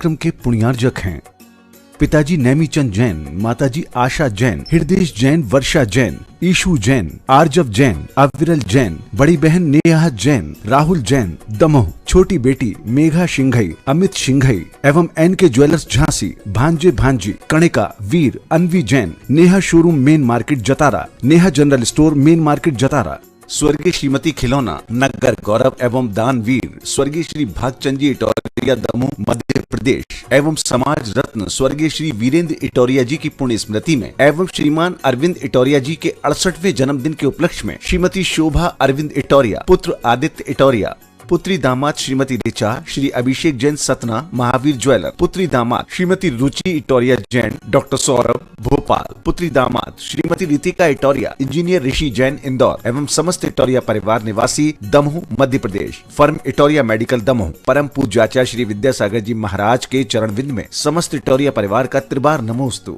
कार्यक्रम के पुण्यार्जक हैं पिताजी नेमीचंद जैन, माताजी आशा जैन, हृदय जैन, वर्षा जैन, ईशु जैन, आर्जव जैन, अविरल जैन, बड़ी बहन नेहा जैन, राहुल जैन, दमोह, छोटी बेटी मेघा सिंघई, अमित सिंघई एवं एन के ज्वेलर्स झांसी, भांजे भांजी, Kanika, Veer, Anvi Jain, Neha showroom main market Jatara, Neha general store main market Jatara, स्वर्गीय श्रीमती खिलौना, नगर गौरव एवं दानवीर स्वर्गीय श्री भागचंद जी इटोरिया, दमोह, मध्य प्रदेश एवं समाज रत्न स्वर्गीय श्री वीरेंद्र इटोरिया जी की पुण्य स्मृति में एवं श्रीमान अरविंद इटोरिया जी के 68वें जन्मदिन के उपलक्ष्य में श्रीमती शोभा अरविंद इटोरिया, पुत्र आदित्य इटोरिया, पुत्री दामाद श्रीमती ऋचा, श्री अभिषेक जैन सतना, महावीर ज्वेलर, पुत्री दामाद श्रीमती रुचि इटोरिया जैन, डॉक्टर सौरभ भोपाल, पुत्री दामाद श्रीमती रितिका इटोरिया, इंजीनियर ऋषि जैन इंदौर एवं समस्त इटोरिया परिवार निवासी दमोह मध्य प्रदेश, फर्म इटोरिया मेडिकल दमोह, परम पूज्याचार्य श्री विद्यासागर जी महाराज के चरणविंद में समस्त इटोरिया परिवार का त्रिबार नमोस्तु।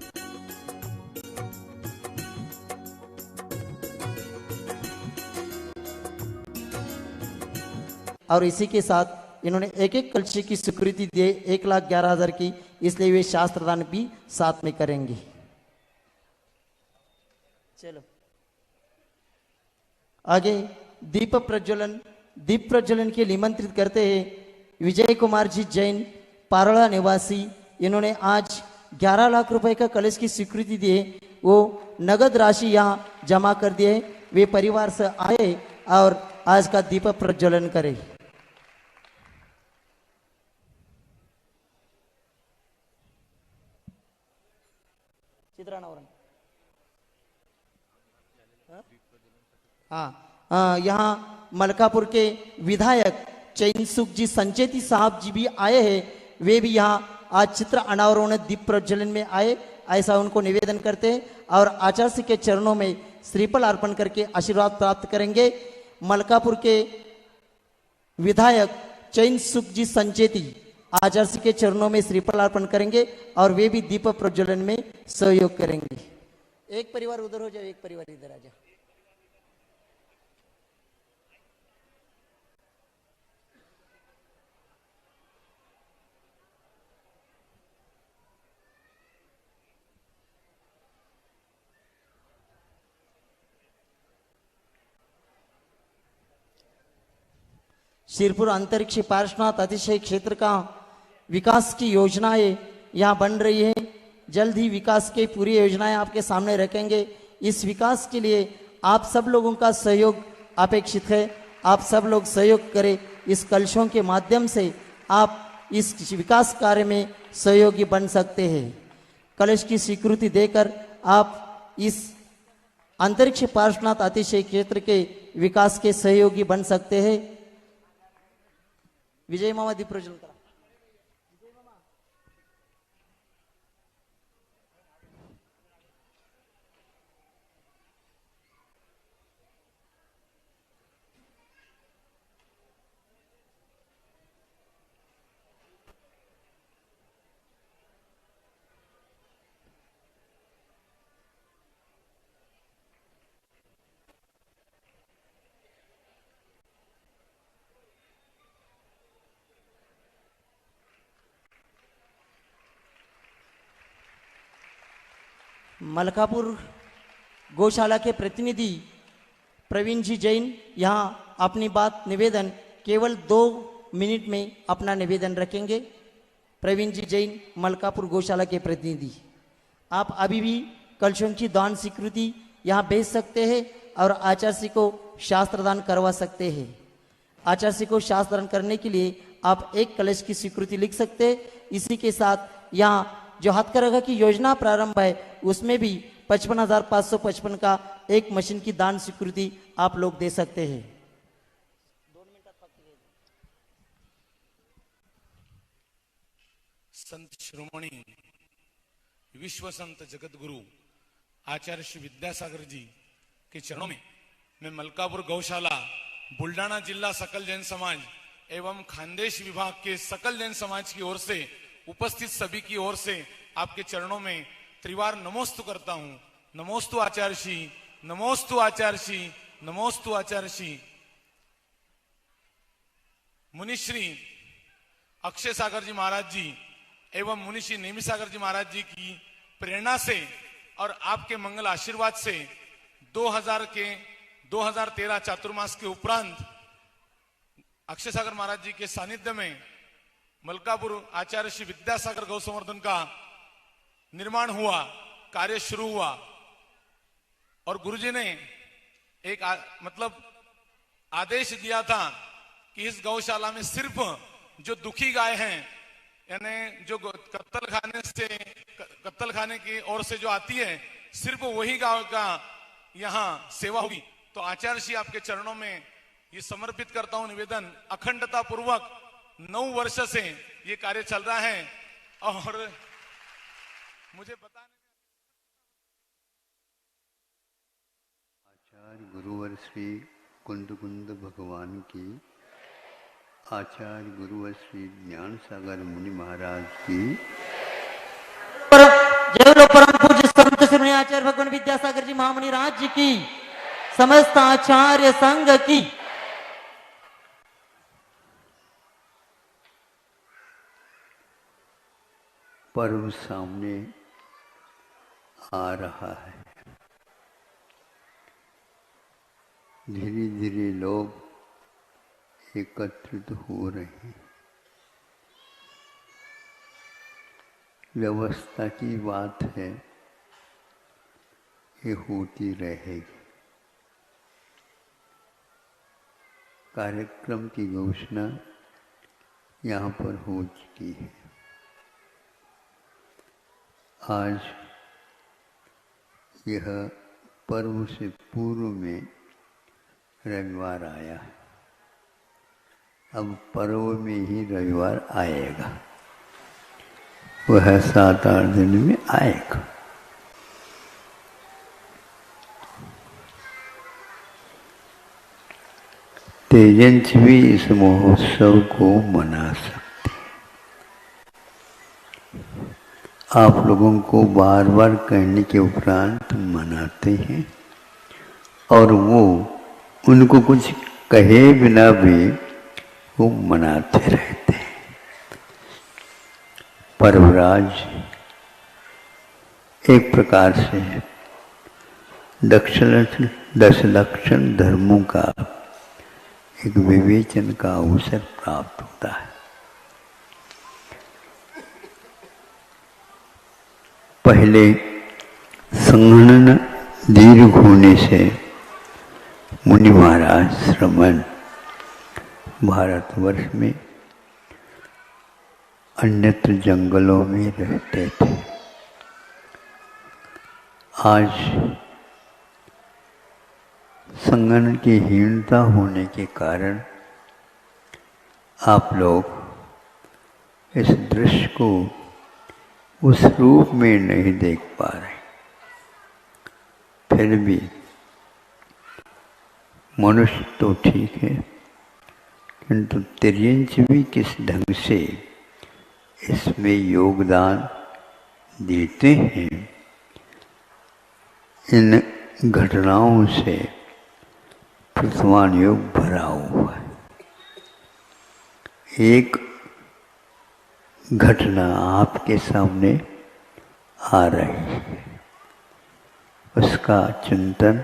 और इसी के साथ इन्होंने एक एक कलशी की स्वीकृति दिए 1,11,000 की, इसलिए वे शास्त्रदान भी साथ में करेंगे। चलो आगे दीप प्रज्वलन के लिए निमंत्रित करते हैं विजय कुमार जी जैन, पारोला निवासी। इन्होंने आज 11 लाख रुपए का कलश की स्वीकृति दी है, वो नगद राशि यहाँ जमा कर दिए। वे परिवार से आए और आज का दीप प्रज्वलन करें। हाँ, यहाँ मलकापुर के विधायक चैनसुख जी संचेती साहब जी भी आए हैं। वे भी यहाँ आज चित्र अनावरण दीप प्रज्वलन में आए, ऐसा उनको निवेदन करते हैं और आचार्य श्री के चरणों में श्रीफल अर्पण करके आशीर्वाद प्राप्त करेंगे। मलकापुर के विधायक चैनसुख जी संचेती आचार्य श्री के चरणों में श्रीफल अर्पण करेंगे और वे भी दीप प्रज्वलन में सहयोग करेंगे। एक परिवार उधर हो जाओ, एक परिवार इधर आ जाओ। शिरपुर अंतरिक्ष पार्श्वनाथ अतिशय क्षेत्र का विकास की योजनाएं यहाँ बन रही है। जल्द ही विकास की पूरी योजनाएं आपके सामने रखेंगे। इस विकास के लिए आप सब लोगों का सहयोग अपेक्षित है। आप सब लोग सहयोग करें। इस कलशों के माध्यम से आप इस विकास कार्य में सहयोगी बन सकते हैं। कलश की स्वीकृति देकर आप इस अंतरिक्ष पार्श्वनाथ अतिशय क्षेत्र के विकास के सहयोगी बन सकते हैं। विजय मामा दीप प्रज्वलन करा। मलकापुर गौशाला के प्रतिनिधि प्रवीण जी जैन यहाँ अपनी बात निवेदन केवल 2 मिनट में अपना निवेदन रखेंगे। प्रवीण जी जैन मलकापुर गौशाला के प्रतिनिधि, आप अभी भी कलशों की दान स्वीकृति यहाँ भेज सकते हैं और आचार्य श्री को शास्त्रदान करवा सकते हैं। आचार्य श्री को शास्त्रदान करने के लिए आप एक कलश की स्वीकृति लिख सकते हैं। इसी के साथ यहाँ जो हथकरघा की योजना प्रारंभ है उसमें भी 55,555 का एक मशीन की दान स्वीकृति आप लोग दे सकते हैं। संत शिरोमणि विश्व संत जगत गुरु आचार्य श्री विद्यासागर जी के चरणों में मैं मलकापुर गौशाला, बुल्डाना जिला सकल जैन समाज एवं खानदेश विभाग के सकल जैन समाज की ओर से उपस्थित सभी की ओर से आपके चरणों में त्रिवार नमोस्तु करता हूं। नमोस्तु आचार्य श्री, नमोस्तु आचार्य श्री, नमोस्तु आचार्य श्री। मुनिश्री अक्षय सागर जी महाराज जी एवं मुनिषी नेमिसागर जी महाराज जी की प्रेरणा से और आपके मंगल आशीर्वाद से 2013 चातुर्मास के उपरांत अक्षय सागर महाराज जी के सानिध्य में मलकापुर आचार्य श्री विद्यासागर गौ संवर्धन का निर्माण हुआ, कार्य शुरू हुआ। और गुरुजी ने एक आदेश दिया था कि इस गौशाला में सिर्फ जो दुखी गाय हैं, यानी जो कत्तल खाने की ओर से जो आती है, सिर्फ वही गाय का यहाँ सेवा होगी। तो आचार्य श्री आपके चरणों में ये समर्पित करता हूं निवेदन। अखंडता पूर्वक 9 वर्ष से ये कार्य चल रहा है और मुझे बताने आचार्य गुरुवर श्री कुंद भगवान की, आचार्य गुरुवर श्री ज्ञान सागर मुनि महाराज की, जय बोलो परम पूज्य संत श्री आचार्य भगवान विद्यासागर जी महामुनि राज जी की, समस्त आचार्य संघ की। पर्व सामने आ रहा है। धीरे धीरे लोग एकत्रित हो रहे हैं। व्यवस्था की बात है, ये होती रहेगी। कार्यक्रम की घोषणा यहाँ पर हो चुकी है। आज यह पर्व से पूर्व में रविवार आया है। अब पर्व में ही रविवार आएगा, वह 7-8 दिन में आएगा। तेजंत भी इस महोत्सव को मना सकते। आप लोगों को बार बार कहने के उपरांत मनाते हैं और वो उनको कुछ कहे बिना भी वो मनाते रहते हैं। पर्वराज एक प्रकार से 10 लक्षण धर्मों का एक विवेचन का अवसर प्राप्त होता है। पहले संगणन दीर्घ होने से मुनि महाराज श्रमण भारतवर्ष में अन्यत्र जंगलों में रहते थे। आज संगणन की हीनता होने के कारण आप लोग इस दृश्य को उस रूप में नहीं देख पा रहे। फिर भी मनुष्य तो ठीक है, किंतु तिर्यंच भी किस ढंग से इसमें योगदान देते हैं, इन घटनाओं से प्रतिमान योग भरा हुआ है। एक घटना आपके सामने आ रही है, उसका चिंतन,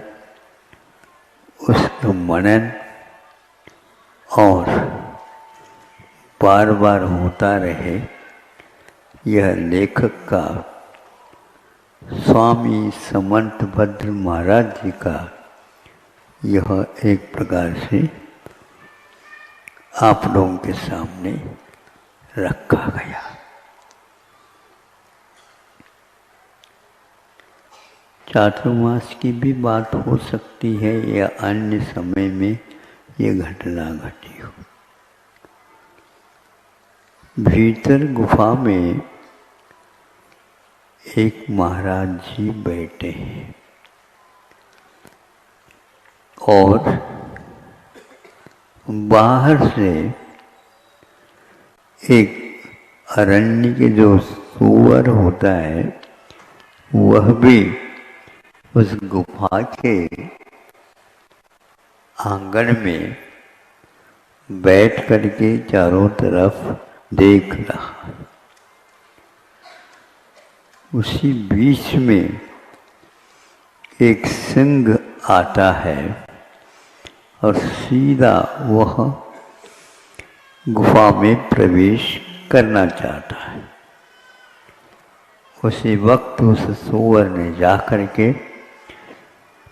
उसका मनन और बार बार होता रहे, यह लेखक का स्वामी समंत भद्र महाराज जी का यह एक प्रकार से आप लोगों के सामने रखा गया। चातुर्मास की भी बात हो सकती है या अन्य समय में ये घटना घटी हो। भीतर गुफा में एक महाराज जी बैठे हैं और बाहर से एक अरण्य के जो सुअर होता है वह भी उस गुफा के आंगन में बैठ करके चारों तरफ देख रहा है। उसी बीच में एक सिंह आता है और सीधा वह गुफा में प्रवेश करना चाहता है। उसी वक्त उस सूअर ने जा करके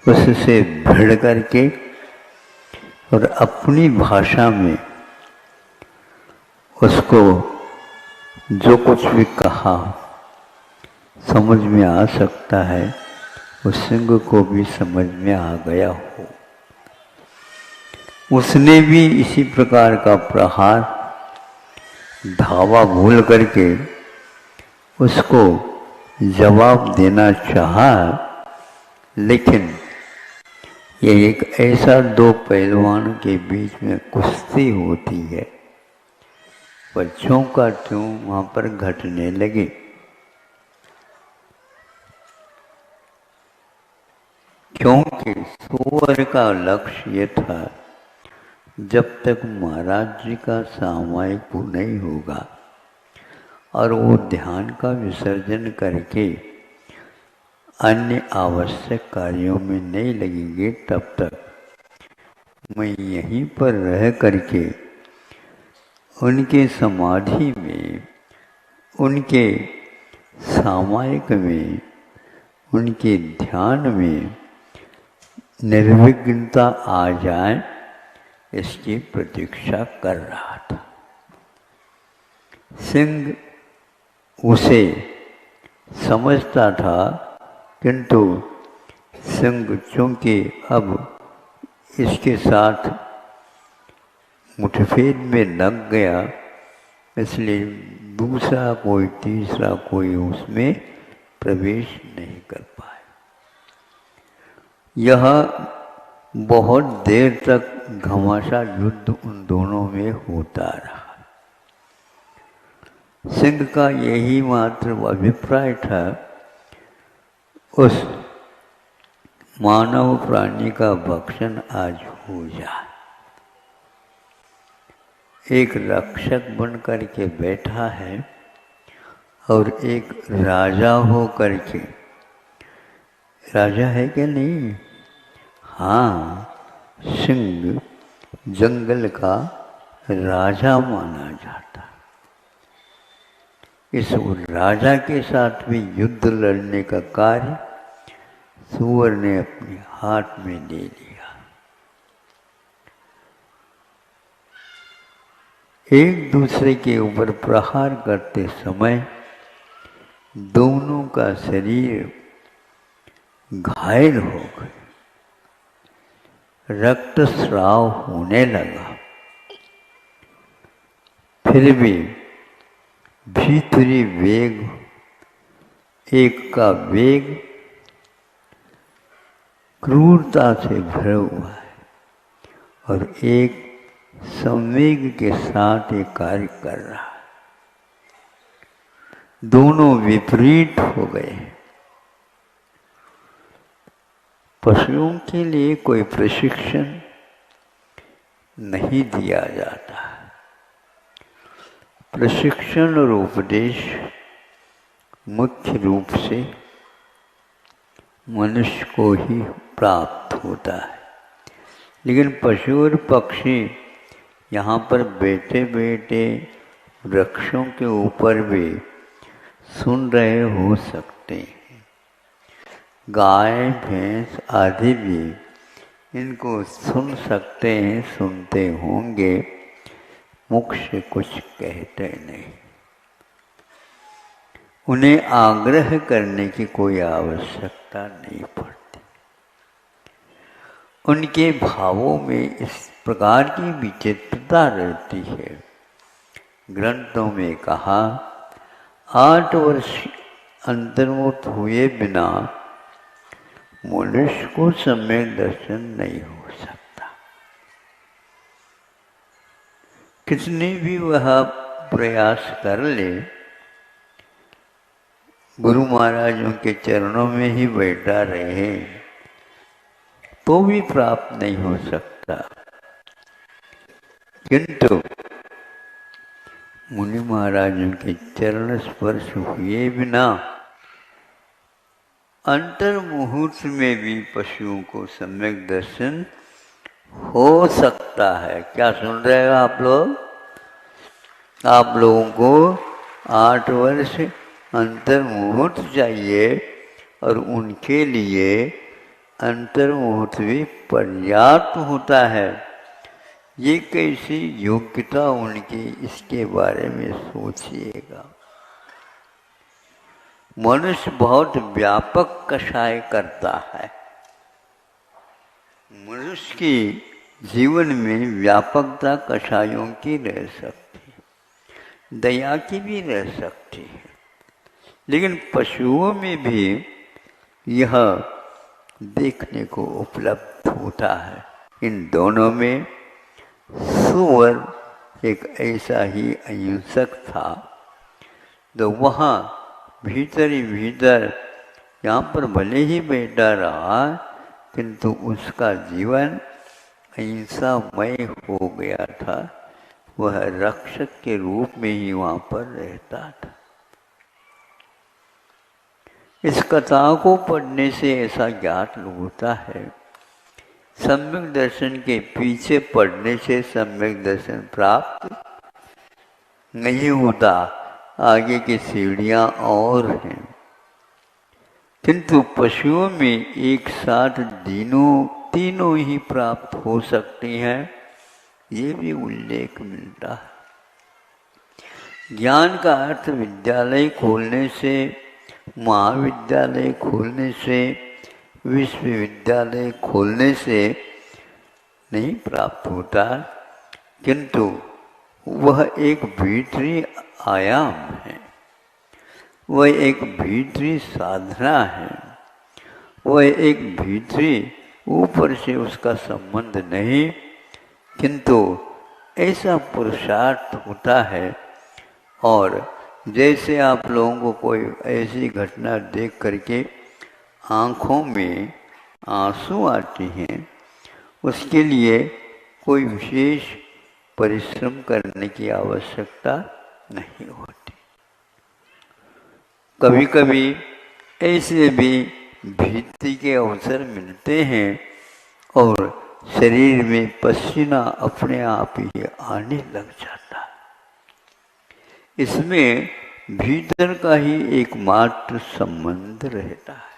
उससे भिड़ करके और अपनी भाषा में उसको जो कुछ भी कहा समझ में आ सकता है, उस सिंह को भी समझ में आ गया हो। उसने भी इसी प्रकार का प्रहार धावा भूल करके उसको जवाब देना चाहा, लेकिन ये एक ऐसा दो पहलवान के बीच में कुश्ती होती है, बच्चों का त्यों वहां पर घटने लगे। क्योंकि सूअर का लक्ष्य ये था, जब तक महाराज जी का सामायिक पूर्ण नहीं होगा और वो ध्यान का विसर्जन करके अन्य आवश्यक कार्यों में नहीं लगेंगे, तब तक मैं यहीं पर रह करके उनके समाधि में, उनके सामायिक में, उनके ध्यान में निर्विघ्नता आ जाए, इसकी प्रतीक्षा कर रहा था। सिंह उसे समझता था, किंतु सिंह चूंकि अब इसके साथ मुठभेड़ में लग गया, इसलिए दूसरा कोई तीसरा कोई उसमें प्रवेश नहीं कर पाया। यह बहुत देर तक घमासान युद्ध उन दोनों में होता रहा। सिंह का यही मात्र अभिप्राय था, उस मानव प्राणी का भक्षण आज हो जाए। एक रक्षक बन करके बैठा है और एक राजा हो करके, राजा है क्या नहीं? हाँ, सिंह जंगल का राजा माना जाता। इस राजा के साथ भी युद्ध लड़ने का कार्य सूअर ने अपने हाथ में ले लिया। एक दूसरे के ऊपर प्रहार करते समय दोनों का शरीर घायल हो गए, रक्तस्राव होने लगा। फिर भी भीतरी वेग, एक का वेग क्रूरता से भरा हुआ है और एक संवेग के साथ ये कार्य कर रहा है। दोनों विपरीत हो गए। पशुओं के लिए कोई प्रशिक्षण नहीं दिया जाता। प्रशिक्षण और उपदेश मुख्य रूप से मनुष्य को ही प्राप्त होता है, लेकिन पशु और पक्षी यहाँ पर बैठे बैठे वृक्षों के ऊपर भी सुन रहे हो सकते हैं। गाय भैंस आदि भी इनको सुन सकते हैं, सुनते होंगे, मुख से कुछ कहते नहीं। उन्हें आग्रह करने की कोई आवश्यकता नहीं पड़ती। उनके भावों में इस प्रकार की विचित्रता रहती है। ग्रंथों में कहा, 8 वर्ष अंतर्मुख हुए बिना मनुष्य को सम्यक दर्शन नहीं हो सकता। कितने भी वह प्रयास कर ले, गुरु महाराजों के चरणों में ही बैठा रहे तो भी प्राप्त नहीं हो सकता। किंतु मुनि महाराजों के चरण स्पर्श हुए बिना अंतर मुहूर्त में भी पशुओं को सम्यक दर्शन हो सकता है। क्या सुन रहे हो आप लोग? आप लोगों को 8 वर्ष अंतर मुहूर्त चाहिए और उनके लिए अंतर मुहूर्त भी पर्याप्त होता है। ये कैसी योग्यता उनकी, इसके बारे में सोचिएगा। मनुष्य बहुत व्यापक कषाय करता है। मनुष्य की जीवन में व्यापकता कषायों की रह सकती है, दया की भी रह सकती है, लेकिन पशुओं में भी यह देखने को उपलब्ध होता है। इन दोनों में सुअर एक ऐसा ही अहिंसक था, तो वहाँ भीतर ही भीतर, यहाँ पर भले ही बैठा रहा, किंतु उसका जीवन अहिंसामय हो गया था। वह रक्षक के रूप में ही वहाँ पर रहता था। इस कथा को पढ़ने से ऐसा ज्ञात होता है, सम्यक दर्शन के पीछे पढ़ने से सम्यक दर्शन प्राप्त नहीं होता। आगे की सीढ़ियाँ और हैं, किंतु पशुओं में एक साथ तीनों ही प्राप्त हो सकती हैं, ये भी उल्लेख मिलता है। ज्ञान का अर्थ विद्यालय खोलने से, महाविद्यालय खोलने से, विश्वविद्यालय खोलने से नहीं प्राप्त होता, किंतु वह एक भीतरी आयाम है, वह एक भीतरी साधना है, वह एक भीतरी, ऊपर से उसका संबंध नहीं, किंतु ऐसा पुरुषार्थ होता है। और जैसे आप लोगों को कोई ऐसी घटना देख करके आँखों में आंसू आते हैं, उसके लिए कोई विशेष परिश्रम करने की आवश्यकता नहीं होती। कभी कभी ऐसे भी भीति के अवसर मिलते हैं और शरीर में पसीना अपने आप ही आने लग जाता है। इसमें भीतर का ही एकमात्र संबंध रहता है।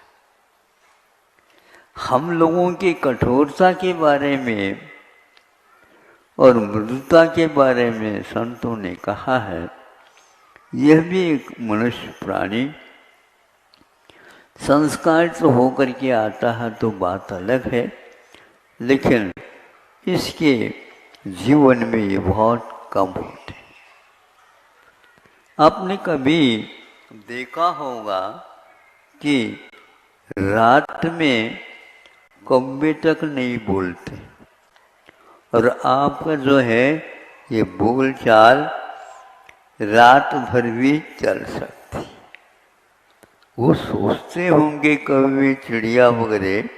हम लोगों की कठोरता के बारे में और मृदुता के बारे में संतों ने कहा है, यह भी एक मनुष्य प्राणी संस्कारित तो होकर के आता है तो बात अलग है, लेकिन इसके जीवन में ये बहुत कम होते हैं। आपने कभी देखा होगा कि रात में कौवे तक नहीं बोलते और आपका जो है ये बोल चाल रात भर भी चल सकती। वो सोचते होंगे कौवे, चिड़िया वगैरह,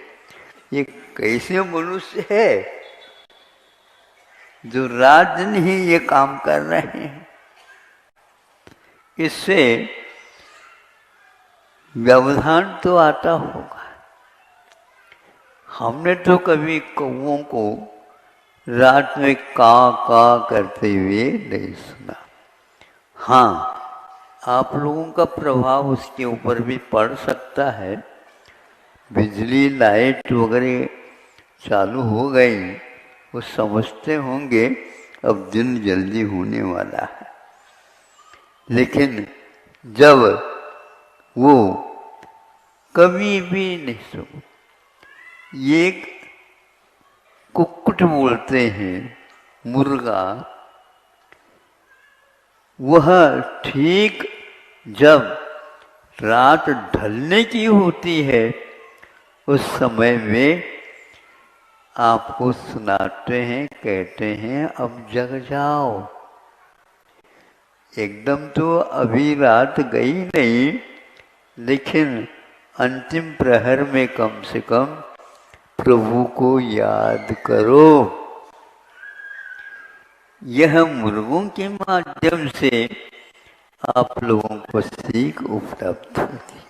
ये कैसे मनुष्य है जो रात दिन ही ये काम कर रहे हैं। इससे व्यवधान तो आता होगा। हमने तो कभी कौवों को रात में का करते हुए नहीं सुना। हाँ, आप लोगों का प्रभाव उसके ऊपर भी पड़ सकता है। बिजली लाइट वगैरह चालू हो गई, वो समझते होंगे अब दिन जल्दी होने वाला है, लेकिन जब वो कभी भी नहीं सुनो, ये कुक्कुट बोलते हैं मुर्गा, वह ठीक जब रात ढलने की होती है उस समय में आपको सुनाते हैं, कहते हैं अब जग जाओ। एकदम तो अभी रात गई नहीं, लेकिन अंतिम प्रहर में कम से कम प्रभु को याद करो। यह मुर्गों के माध्यम से आप लोगों को सीख उपलब्ध होती है।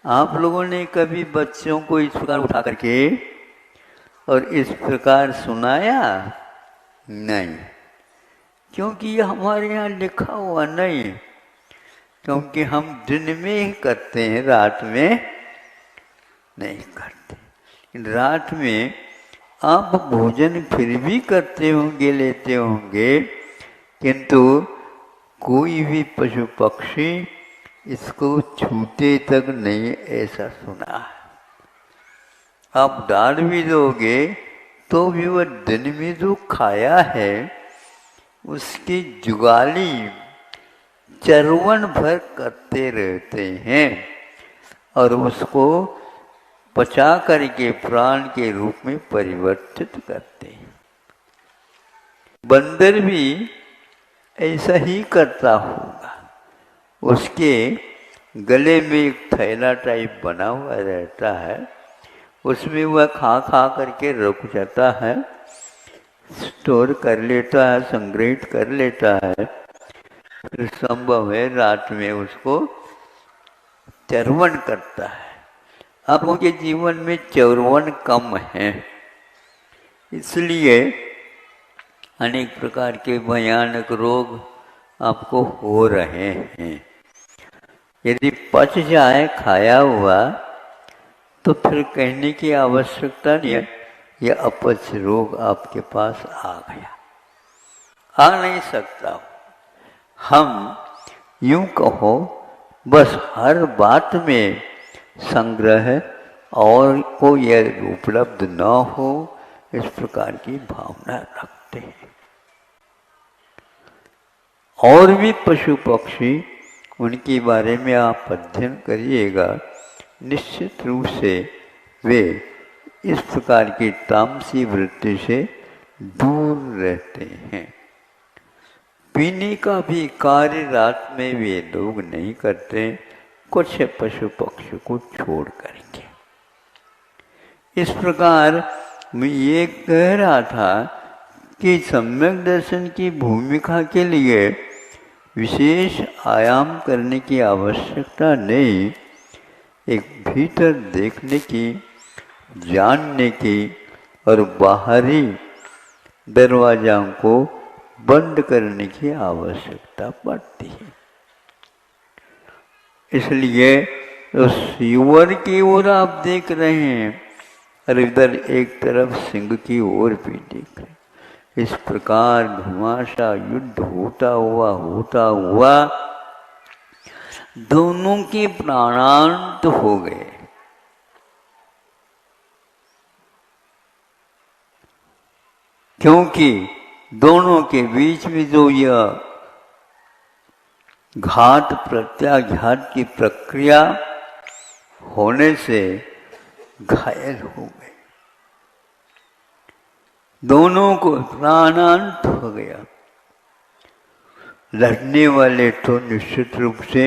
आप लोगों ने कभी बच्चों को इस प्रकार उठा करके और इस प्रकार सुनाया? नहीं, क्योंकि ये हमारे यहाँ लिखा हुआ नहीं, क्योंकि हम दिन में ही करते हैं, रात में नहीं करते। रात में आप भोजन फिर भी करते होंगे, लेते होंगे, किंतु कोई भी पशु पक्षी इसको छूते तक नहीं, ऐसा सुना है। आप डाल भी दोगे तो भी वह दिन में जो खाया है उसकी जुगाली चरवन भर करते रहते हैं और उसको पचा करके प्राण के रूप में परिवर्तित करते हैं। बंदर भी ऐसा ही करता होगा। उसके गले में एक थैला टाइप बना हुआ रहता है, उसमें वह खा खा करके रुक जाता है, स्टोर कर लेता है, संग्रहित कर लेता है, फिर संभव है रात में उसको चरवन करता है। आप लोगों के जीवन में चरवन कम है, इसलिए अनेक प्रकार के भयानक रोग आपको हो रहे हैं। यदि पच जाए खाया हुआ तो फिर कहने की आवश्यकता नहीं है, यह अपच रोग आपके पास आ गया, आ नहीं सकता। हम यूं कहो बस हर बात में संग्रह और को यह उपलब्ध न हो, इस प्रकार की भावना रखते हैं। और भी पशु पक्षी, उनके बारे में आप अध्ययन करिएगा, निश्चित रूप से वे इस प्रकार की तामसी वृत्ति से दूर रहते हैं। पीने का भी कार्य रात में वे लोग नहीं करते, कुछ पशु पक्षी को छोड़ करके। इस प्रकार मैं ये कह रहा था कि सम्यक दर्शन की भूमिका के लिए विशेष आयाम करने की आवश्यकता नहीं, एक भीतर देखने की, जानने की और बाहरी दरवाज़ों को बंद करने की आवश्यकता पड़ती है। इसलिए उस युवर की ओर आप देख रहे हैं और इधर एक तरफ सिंह की ओर भी देख रहे हैं। इस प्रकार घमासा युद्ध होता हुआ दोनों के प्राणांत हो गए। क्योंकि दोनों के बीच में जो यह घात प्रत्याघात की प्रक्रिया होने से घायल हो गए, दोनों को प्राणांत हो गया। लड़ने वाले तो निश्चित रूप से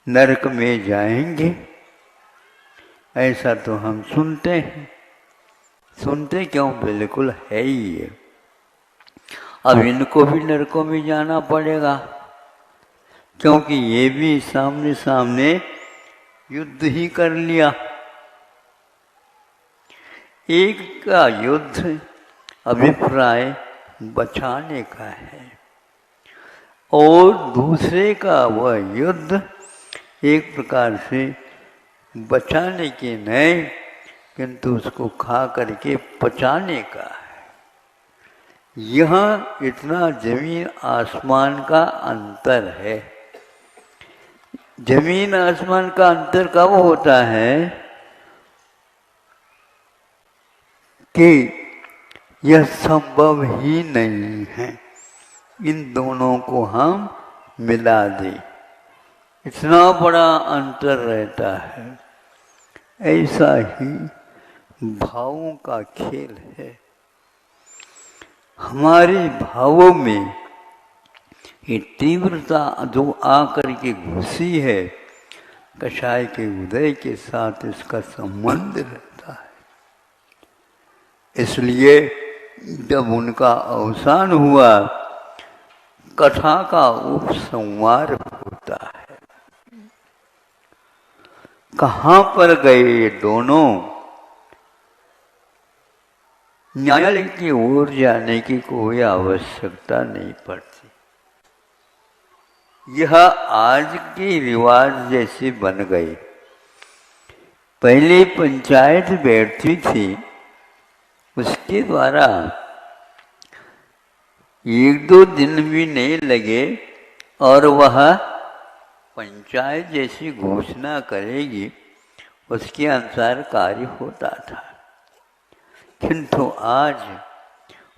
नरक में जाएंगे, ऐसा तो हम सुनते हैं। सुनते क्यों, बिल्कुल है ही है। अब इनको भी नरकों में जाना पड़ेगा, क्योंकि ये भी सामने सामने युद्ध ही कर लिया। एक का युद्ध अभिप्राय बचाने का है और दूसरे का वह युद्ध एक प्रकार से बचाने के नहीं, किंतु उसको खा करके पचाने का है। यहाँ इतना जमीन आसमान का अंतर है। जमीन आसमान का अंतर कब होता है कि यह संभव ही नहीं है इन दोनों को हम मिला दें, इतना बड़ा अंतर रहता है। ऐसा ही भावों का खेल है। हमारे भावों में ये तीव्रता जो आकर के घुसी है, कषाय के उदय के साथ इसका संबंध रहता है। इसलिए जब उनका अवसान हुआ, कथा का उपसंहार होता है। कहां पर गए ये दोनों? न्यायालय की ओर जाने की कोई आवश्यकता नहीं पड़ती। यह आज की रिवाज जैसी बन गई। पहले पंचायत बैठती थी, उसके द्वारा 1-2 दिन भी नहीं लगे और वह पंचायत जैसी घोषणा करेगी, उसके अनुसार कार्य होता था। किंतु आज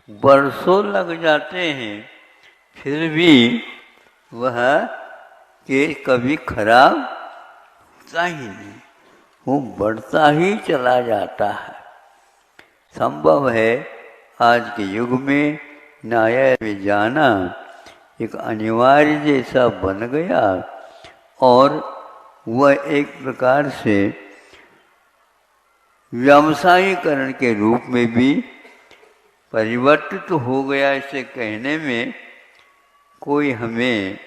बरसों लग जाते हैं, फिर भी वह केस कभी खराब होता ही नहीं, वो बढ़ता ही चला जाता है। संभव है आज के युग में न्यायालय में जाना एक अनिवार्य जैसा बन गया और वह एक प्रकार से व्यवसायीकरण के रूप में भी परिवर्तित हो गया। इसे कहने में कोई हमें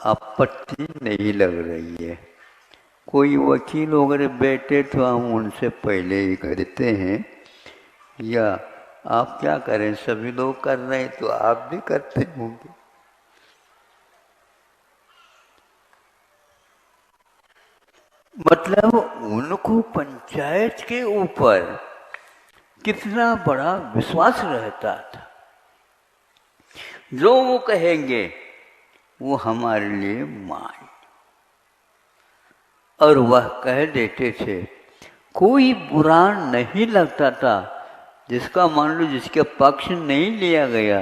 आपत्ति नहीं लग रही है। कोई वकील वगैरह बैठे तो हम उनसे पहले ही करते हैं, या आप क्या करें, सभी लोग कर रहे हैं तो आप भी करते होंगे। मतलब उनको पंचायत के ऊपर कितना बड़ा विश्वास रहता था। जो वो कहेंगे वो हमारे लिए मान, और वह कह देते थे। कोई बुरा नहीं लगता था, जिसका मान लो जिसके पक्ष नहीं लिया गया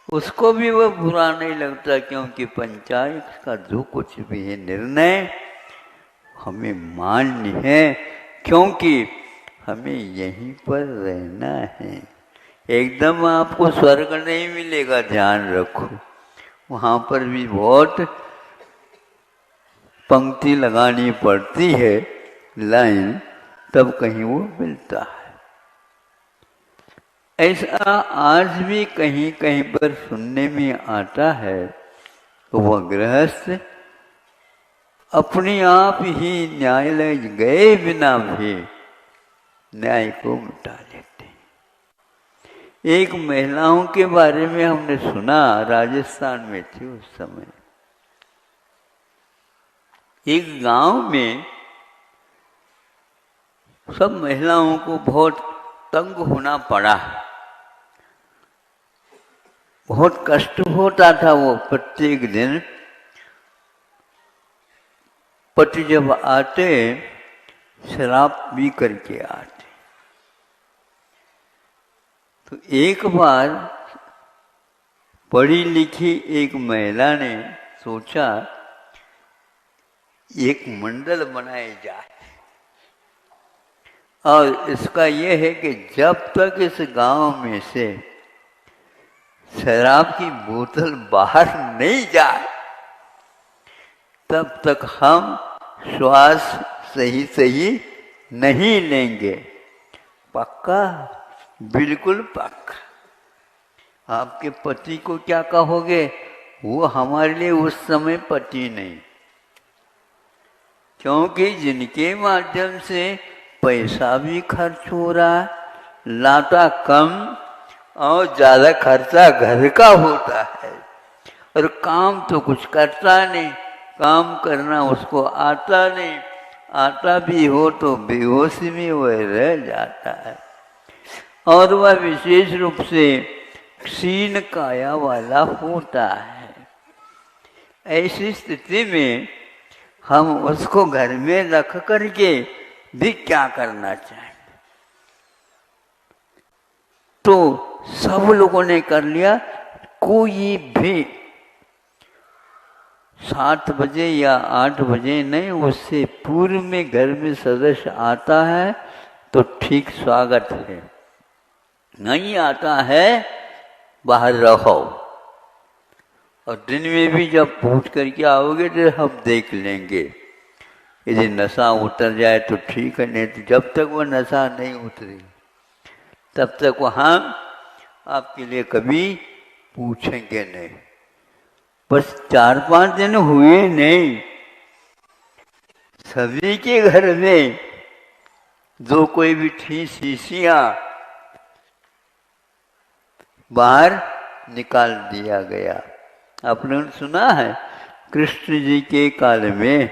उसको भी वह बुरा नहीं लगता, क्योंकि पंचायत का जो कुछ भी है निर्णय हमें मान्य है, क्योंकि हमें यहीं पर रहना है। एकदम आपको स्वर्ग नहीं मिलेगा, ध्यान रखो। वहाँ पर भी बहुत पंक्ति लगानी पड़ती है, लाइन, तब कहीं वो मिलता है। ऐसा आज भी कहीं कहीं पर सुनने में आता है। तो वह गृहस्थ अपने आप ही न्यायालय गए बिना भी न्याय को मिटा लेते हैं। एक महिलाओं के बारे में हमने सुना, राजस्थान में थी उस समय। एक गांव में सब महिलाओं को बहुत तंग होना पड़ा, बहुत कष्ट होता था। वो प्रत्येक दिन पति जब आते शराब पी करके आते। तो एक बार पढ़ी लिखी एक महिला ने सोचा एक मंडल बनाए जाए, और इसका यह है कि जब तक इस गांव में से शराब की बोतल बाहर नहीं जाए तब तक हम श्वास सही सही नहीं लेंगे। पक्का? बिल्कुल पक्का। आपके पति को क्या कहोगे? वो हमारे लिए उस समय पति नहीं, क्योंकि जिनके माध्यम से पैसा भी खर्च हो रहा है, लाता कम और ज़्यादा खर्चा घर का होता है, और काम तो कुछ करता नहीं, काम करना उसको आता नहीं, आता भी हो तो बेहोशी में वह रह जाता है, और वह विशेष रूप से क्षीण काया वाला होता है। ऐसी स्थिति में हम उसको घर में रख करके भी क्या करना चाहें? तो सब लोगों ने कर लिया। कोई भी 7 बजे या 8 बजे नहीं, उससे पूर्व में घर में सदस्य आता है तो ठीक स्वागत है, नहीं आता है बाहर रहो। और दिन में भी जब पूछ करके आओगे तो हम देख लेंगे, यदि नशा उतर जाए तो ठीक है, नहीं तो जब तक वो नशा नहीं उतरी तब तक वो हम आपके लिए कभी पूछेंगे नहीं। बस 4-5 दिन हुए नहीं सभी के घर में जो कोई भी थी शीशियां बाहर निकाल दिया गया। आपने सुना है कृष्ण जी के काल में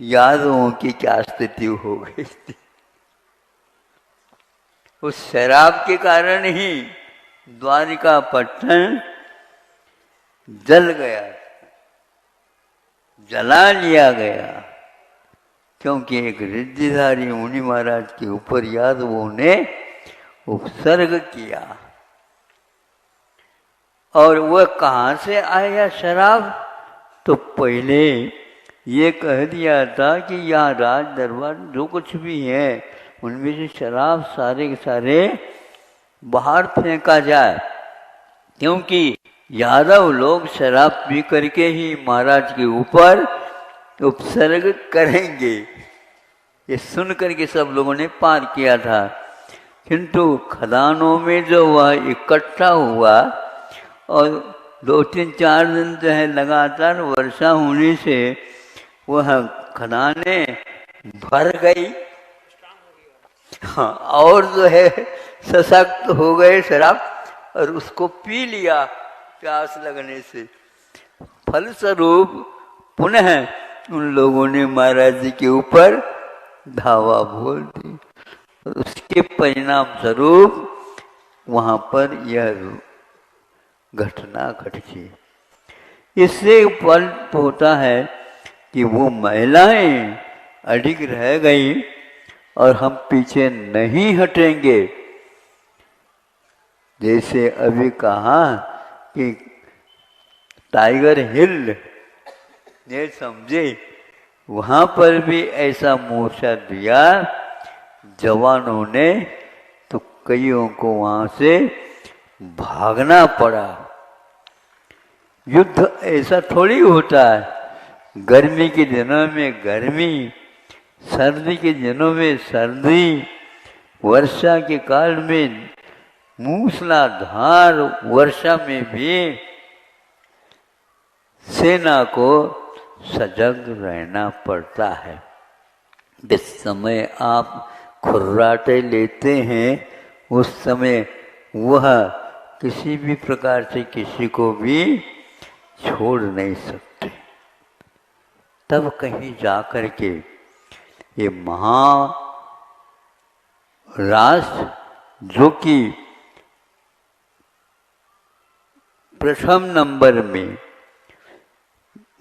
यादवों की क्या स्थिति हो गई थी। उस शराब के कारण ही द्वारिका पट्टन जल गया, जला लिया गया, क्योंकि एक रिद्धिधारी मुनि महाराज के ऊपर यादवों ने उपसर्ग किया। और वह कहाँ से आया शराब? तो पहले ये कह दिया था कि यहाँ राज दरबार जो कुछ भी है उनमें से शराब सारे के सारे बाहर फेंका जाए, क्योंकि यादव लोग शराब पी करके ही महाराज के ऊपर उपसर्ग करेंगे। ये सुन करके सब लोगों ने पार किया था, किंतु खदानों में जो वह इकट्ठा हुआ और 2-3-4 दिन जो है लगातार वर्षा होने से वह खदानें भर गई। हाँ, और जो है सशक्त हो गए शराब और उसको पी लिया प्यास लगने से। फलस्वरूप पुनः उन लोगों ने महाराज जी के ऊपर धावा बोल दी और उसके परिणाम स्वरूप वहां पर यह घटना घटी। इससे फल होता है कि वो महिलाएं अडिग रह गई और हम पीछे नहीं हटेंगे। जैसे अभी कहा कि टाइगर हिल ये समझे, वहां पर भी ऐसा मोर्चा दिया जवानों ने, तो कईयों को वहां से भागना पड़ा। युद्ध ऐसा थोड़ी होता है। गर्मी के दिनों में गर्मी, सर्दी के दिनों में सर्दी, वर्षा के काल में मूसलाधार वर्षा में भी सेना को सजग रहना पड़ता है। जिस समय आप खुर्राटे लेते हैं उस समय वह किसी भी प्रकार से किसी को भी छोड़ नहीं सकते। तब कहीं जाकर के ये महाराष्ट्र जो कि प्रथम नंबर में,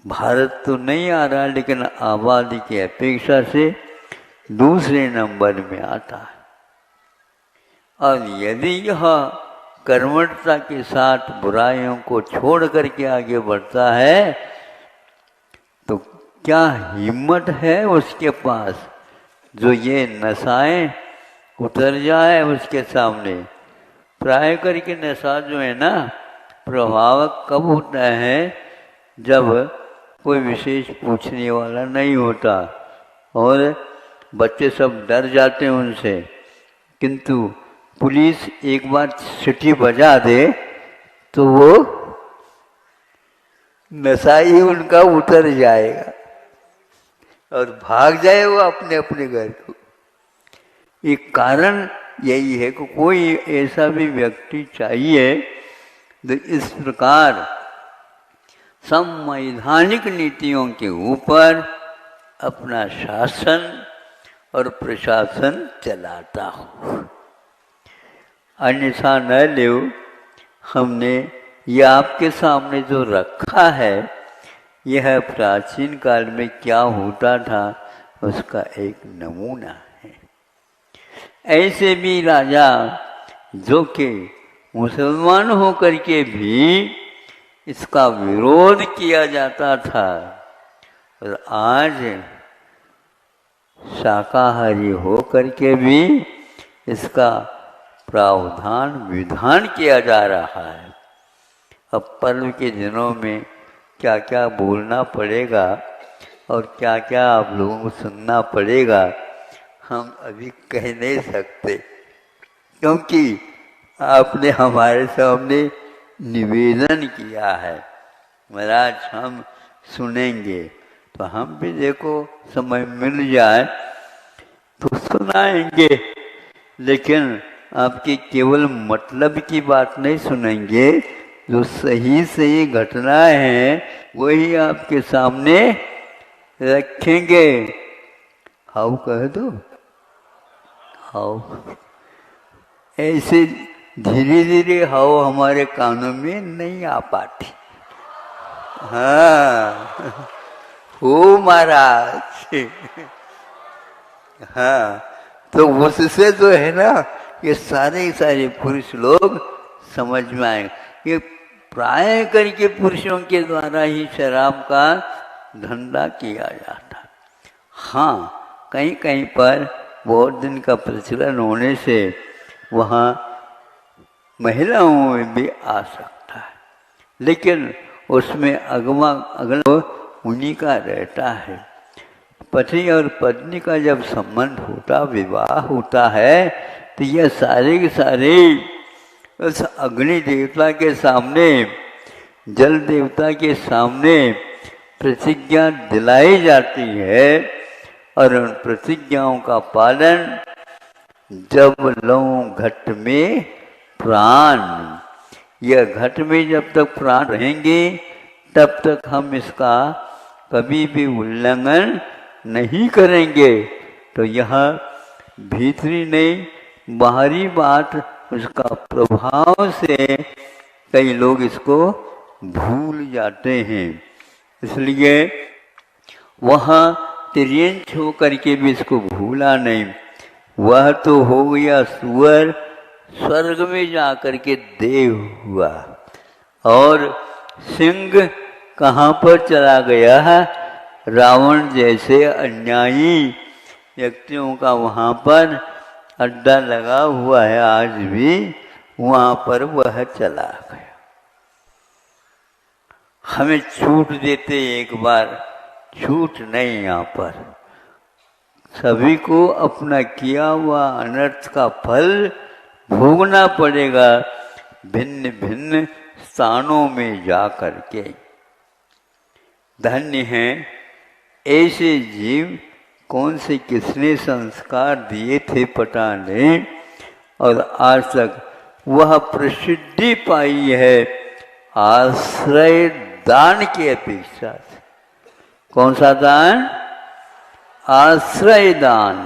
भारत तो नहीं आ रहा लेकिन आबादी की अपेक्षा से दूसरे नंबर में आता है। और यदि यह कर्मठता के साथ बुराइयों को छोड़ करके आगे बढ़ता है तो क्या हिम्मत है उसके पास जो ये नशाएं उतर जाए उसके सामने। प्राय करके नशा जो है ना प्रभाव कब होता है जब कोई विशेष पूछने वाला नहीं होता और बच्चे सब डर जाते हैं उनसे, किंतु पुलिस एक बार सीटी बजा दे तो वो नशा ही उनका उतर जाएगा और भाग जाए वो अपने अपने घर को। एक कारण यही है कि कोई ऐसा भी व्यक्ति चाहिए जो इस प्रकार संवैधानिक नीतियों के ऊपर अपना शासन और प्रशासन चलाता हो। अन्यथा न ले, हमने ये आपके सामने जो रखा है यह प्राचीन काल में क्या होता था उसका एक नमूना है। ऐसे भी राजा जो कि मुसलमान होकर के भी इसका विरोध किया जाता था और आज शाकाहारी होकर के भी इसका प्रावधान विधान किया जा रहा है। अब पर्व के दिनों में क्या क्या बोलना पड़ेगा और क्या क्या आप लोगों को सुनना पड़ेगा हम अभी कह नहीं सकते, क्योंकि आपने हमारे सामने निवेदन किया है महाराज हम सुनेंगे। तो हम भी देखो समय मिल जाए तो सुनाएंगे, लेकिन आपकी केवल मतलब की बात नहीं सुनेंगे, जो सही सही घटनाएं हैं वही आपके सामने रखेंगे। हाउ कह दो, हाउ। ऐसे धीरे धीरे हाउ हमारे कानों में नहीं आ पाती। हाँ हो महाराज। हाँ, तो उससे जो है ना, ये सारे पुरुष लोग समझ में आए। ये प्राय करके पुरुषों के द्वारा ही शराब का धंधा किया जाता। हाँ, कहीं कहीं पर बहुत दिन का प्रचलन होने से वहाँ महिलाओं में भी आ सकता है, लेकिन उसमें अगला उन्हीं का रहता है। पति और पत्नी का जब संबंध होता, विवाह होता है, तो यह सारे के सारे उस अग्नि देवता के सामने, जल देवता के सामने प्रतिज्ञा दिलाई जाती है, और उन प्रतिज्ञाओं का पालन जब लऊं घट में प्राण, यह घट में जब तक प्राण रहेंगे तब तक हम इसका कभी भी उल्लंघन नहीं करेंगे। तो यह भीतरी नहीं बाहरी बात, उसका प्रभाव से कई लोग इसको भूल जाते हैं। इसलिए वहाँ तिर्यंच होकर के भी इसको भूला नहीं। वह तो हो गया सुअर, स्वर्ग में जाकर के देव हुआ, और सिंह कहाँ पर चला गया है? रावण जैसे अन्यायी व्यक्तियों का वहाँ पर अड्डा लगा हुआ है, आज भी वहाँ पर वह चला गया। हमें छूट देते एक बार, छूट नहीं यहाँ पर। सभी को अपना किया हुआ अनर्थ का फल भोगना पड़ेगा, भिन्न भिन्न स्थानों में जा कर के। धन्य हैं ऐसे जीव, कौन से किसने संस्कार दिए थे पता नहीं, और आज तक वह प्रसिद्धि पाई है आश्रय दान की अपेक्षा से। कौन सा दान? आश्रय दान।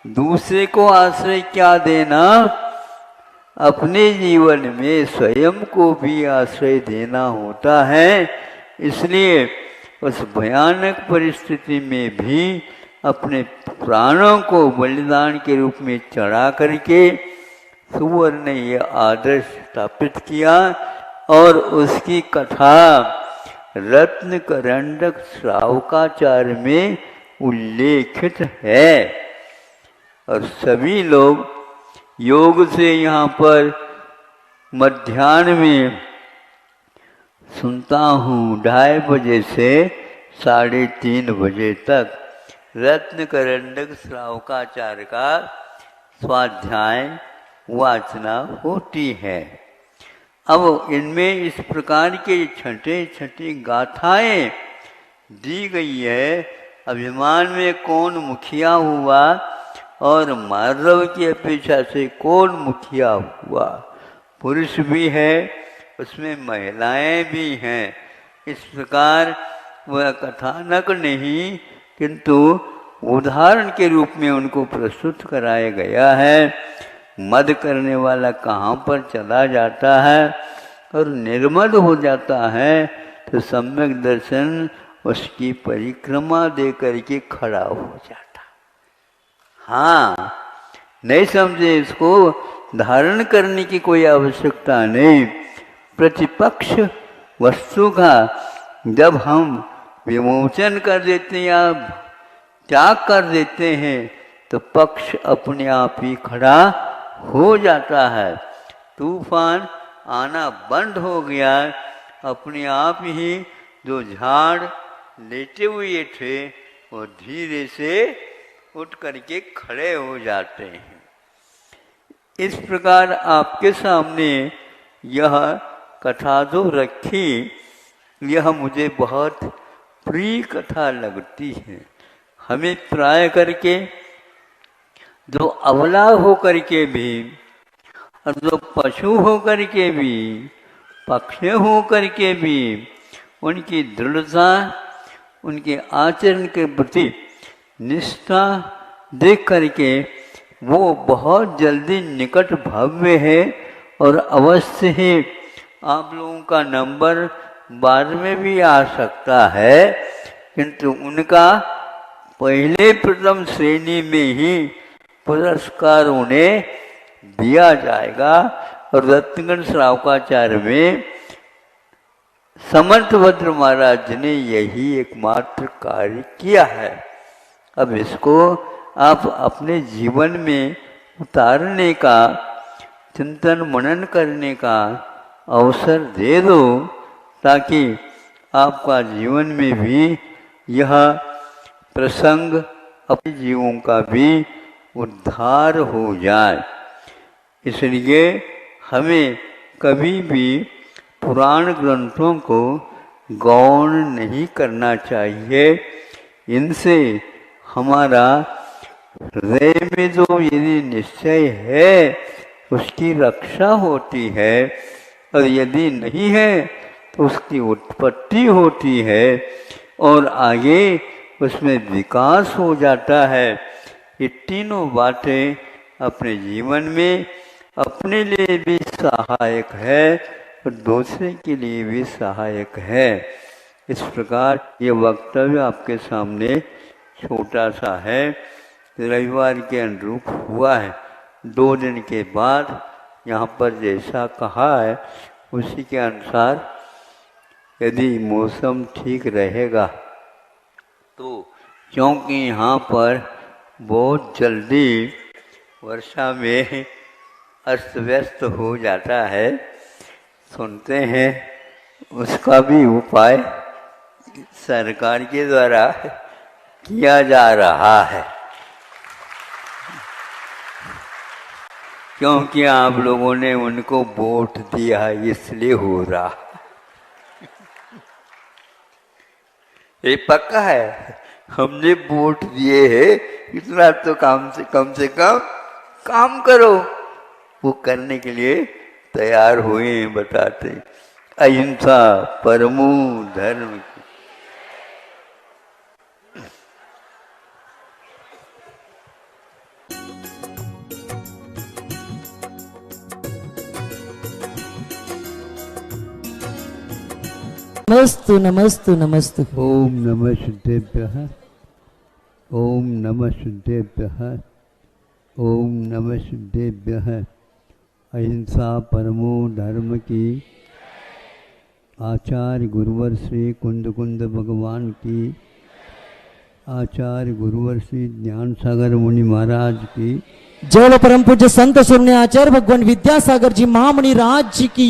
दूसरे को आश्रय क्या देना? अपने जीवन में स्वयं को भी आश्रय देना होता है। इसलिए उस भयानक परिस्थिति में भी अपने प्राणों को बलिदान के रूप में चढ़ा करके सुअर ने यह आदर्श स्थापित किया, और उसकी कथा रत्न करंडक श्रावकाचार्य में उल्लेखित है। और सभी लोग योग से यहाँ पर मध्याह्न में सुनता हूँ, 2:30 बजे से 3:30 बजे तक रत्न करंडक श्रावकाचार्य का स्वाध्याय वाचना होती है। अब इनमें इस प्रकार के छठी गाथाएं दी गई है। अभिमान में कौन मुखिया हुआ और मार्दव की अपेक्षा से कौन मुखिया हुआ? पुरुष भी है, उसमें महिलाएं भी हैं। इस प्रकार वह कथानक नहीं, किंतु उदाहरण के रूप में उनको प्रस्तुत कराया गया है। मद करने वाला कहाँ पर चला जाता है और निर्मद हो जाता है, तो सम्यक दर्शन उसकी परिक्रमा दे करके खड़ा हो जाता। हाँ, नहीं समझे इसको, धारण करने की कोई आवश्यकता नहीं। प्रतिपक्ष वस्तु का जब हम विमोचन कर देते हैं या त्याग कर देते हैं, तो पक्ष अपने आप ही खड़ा हो जाता है। तूफान आना बंद हो गया, अपने आप ही जो झाड़ लेटे हुए थे वो धीरे से उठ करके खड़े हो जाते हैं। इस प्रकार आपके सामने यह कथा जो रखी, यह मुझे बहुत प्रिय कथा लगती है। हमें प्राय करके जो अबला हो करके भी और जो पशु हो करके भी, पक्षी हो करके भी उनकी दृढ़ता, उनके आचरण के प्रति निष्ठा देख करके वो बहुत जल्दी निकट भव्य है और अवश्य ही आप लोगों का नंबर बाद में भी आ सकता है, किंतु उनका पहले प्रथम श्रेणी में ही पुरस्कार उन्हें दिया जाएगा। और रत्नगढ़ श्रावकाचार्य में समर्थभद्र महाराज ने यही एकमात्र कार्य किया है। अब इसको आप अपने जीवन में उतारने का, चिंतन मनन करने का अवसर दे दो, ताकि आपका जीवन में भी यह प्रसंग अपने जीवों का भी उद्धार हो जाए। इसलिए हमें कभी भी पुराण ग्रंथों को गौण नहीं करना चाहिए। इनसे हमारा हृदय में जो यदि निश्चय है उसकी रक्षा होती है, और यदि नहीं है तो उसकी उत्पत्ति होती है और आगे उसमें विकास हो जाता है। ये तीनों बातें अपने जीवन में अपने लिए भी सहायक है और दूसरे के लिए भी सहायक है। इस प्रकार ये वक्तव्य आपके सामने छोटा सा है, रविवार के अनुरूप हुआ है। 2 दिन के बाद यहाँ पर जैसा कहा है उसी के अनुसार यदि मौसम ठीक रहेगा तो, क्योंकि यहाँ पर बहुत जल्दी वर्षा में अस्त व्यस्त हो जाता है, सुनते हैं उसका भी उपाय सरकार के द्वारा किया जा रहा है। क्योंकि आप लोगों ने उनको वोट दिया इसलिए हो रहा। ये पक्का है, हमने वोट दिए हैं, इतना तो कम से कम काम करो। वो करने के लिए तैयार हुए हैं, बताते अहिंसा परमो धर्म। नमस्तु नमस्तु नमस्तु। ओम नमः शुद्धेभ्यः, ओम नमः शुद्धेभ्यः, ओम नमः शुद्धेभ्यः। अहिंसा परमो धर्म की आचार्य गुरुवर श्री कुंद कुंद भगवान की, आचार्य गुरुवर श्री ज्ञान सागर मुनि महाराज की, जय परम पूज्य संत शून्य आचार्य भगवान विद्यासागर जी महामुनि राज जी की,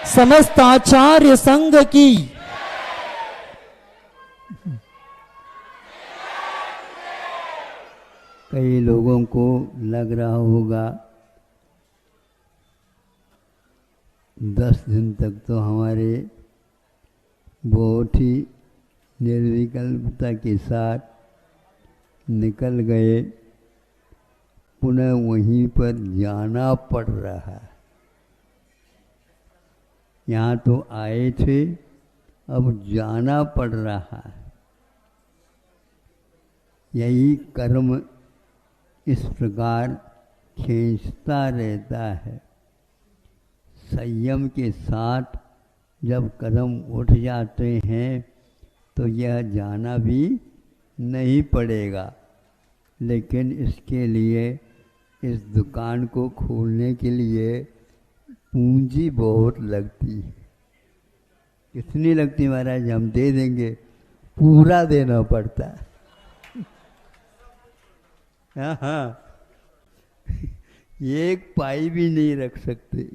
समस्त आचार्य संघ की। कई लोगों को लग रहा होगा 10 दिन तक तो हमारे बहुत ही निर्विकल्पता के साथ निकल गए, पुनः वहीं पर जाना पड़ रहा है। यहाँ तो आए थे, अब जाना पड़ रहा है। यही कर्म इस प्रकार खींचता रहता है। संयम के साथ जब कदम उठ जाते हैं तो यह जाना भी नहीं पड़ेगा, लेकिन इसके लिए, इस दुकान को खोलने के लिए पूंजी बहुत लगती है। कितनी लगती महाराज? हम दे देंगे, पूरा देना पड़ता है। हाँ, एक पाई भी नहीं रख सकते,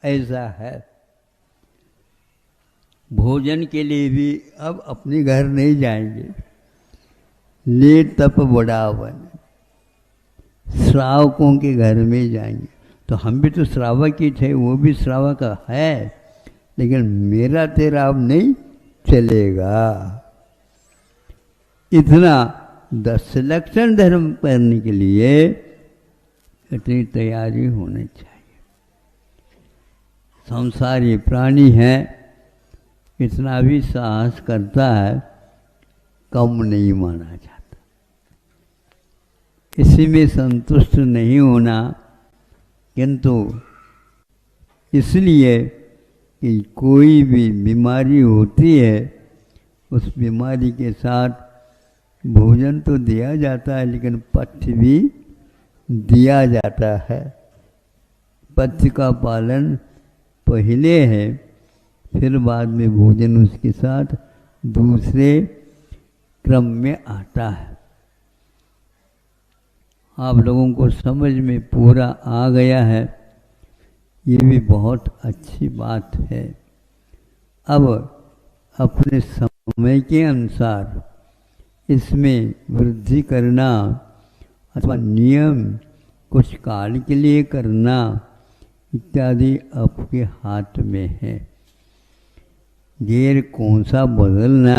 ऐसा है। भोजन के लिए भी अब अपने घर नहीं जाएंगे, ले तप बढ़ावन, श्रावकों के घर में जाएंगे। तो हम भी तो श्रावक ही थे, वो भी श्रावक है, लेकिन मेरा तेरा अब नहीं चलेगा। इतना 10 लक्षण धर्म करने के लिए इतनी तैयारी होनी चाहिए। संसारी प्राणी है, इतना भी साहस करता है, कम नहीं माना जाता। इसी में संतुष्ट नहीं होना, किंतु इसलिए कि कोई भी बीमारी होती है, उस बीमारी के साथ भोजन तो दिया जाता है, लेकिन पथ्य भी दिया जाता है। पथ्य का पालन पहले है, फिर बाद में भोजन उसके साथ दूसरे क्रम में आता है। आप लोगों को समझ में पूरा आ गया है, ये भी बहुत अच्छी बात है। अब अपने समय के अनुसार इसमें वृद्धि करना अथवा नियम कुछ काल के लिए करना इत्यादि आपके हाथ में है। गेर कौन सा बदलना,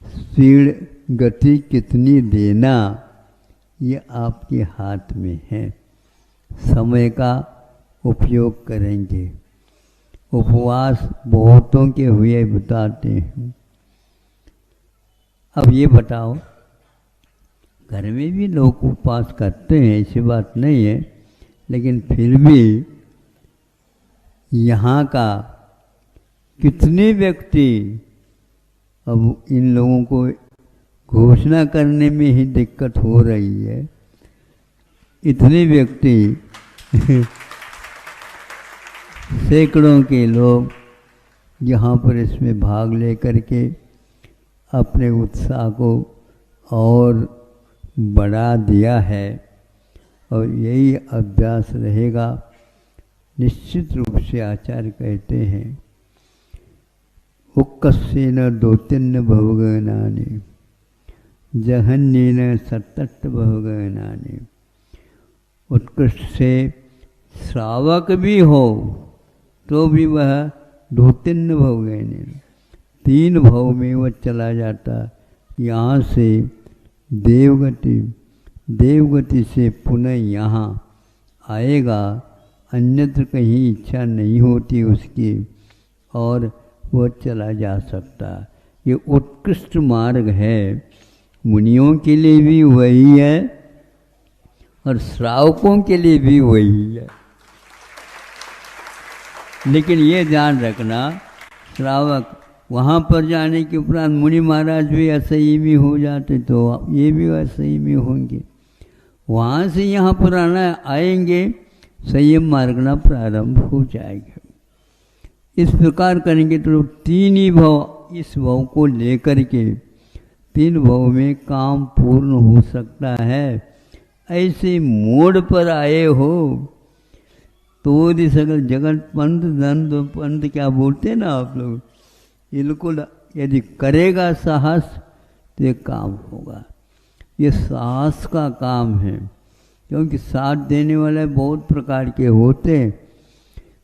स्पीड गति कितनी देना, ये आपके हाथ में है। समय का उपयोग करेंगे। उपवास बहुतों के हुए बताते हैं। अब ये बताओ, घर में भी लोग उपवास करते हैं, ऐसी बात नहीं है, लेकिन फिर भी यहाँ का कितने व्यक्ति, अब इन लोगों को घोषणा करने में ही दिक्कत हो रही है। इतने व्यक्ति सैकड़ों के लोग यहाँ पर इसमें भाग लेकर के अपने उत्साह को और बढ़ा दिया है, और यही अभ्यास रहेगा। निश्चित रूप से आचार्य कहते हैं, उक्कस्येन दोतिन्न बहुगणानि जहन्येन सतत बहुगणानि। उत्कृष्ट से श्रावक भी हो तो भी वह दोतिन्न बहुगणानि, 3 भाव में वह चला जाता। यहाँ से देवगति, देवगति से पुनः यहाँ आएगा, अन्यत्र कहीं इच्छा नहीं होती उसकी, और वह चला जा सकता। ये उत्कृष्ट मार्ग है। मुनियों के लिए भी वही है और श्रावकों के लिए भी वही है। लेकिन ये ध्यान रखना, श्रावक वहाँ पर जाने के उपरांत मुनि महाराज भी असंयमी हो जाते तो ये भी असंयमी होंगे। वहाँ से यहाँ पर आएंगे, संयम मार्गना प्रारंभ हो जाएगा। इस प्रकार करेंगे तो 3 ही भाव, इस भाव को लेकर के 3 भाव में काम पूर्ण हो सकता है। ऐसे मोड़ पर आए हो तो सकल जगत पंथ धन पंथ क्या बोलते हैं ना आप लोग, बिल्कुल यदि करेगा साहस तो ये काम होगा। ये साहस का काम है, क्योंकि साथ देने वाले बहुत प्रकार के होते हैं।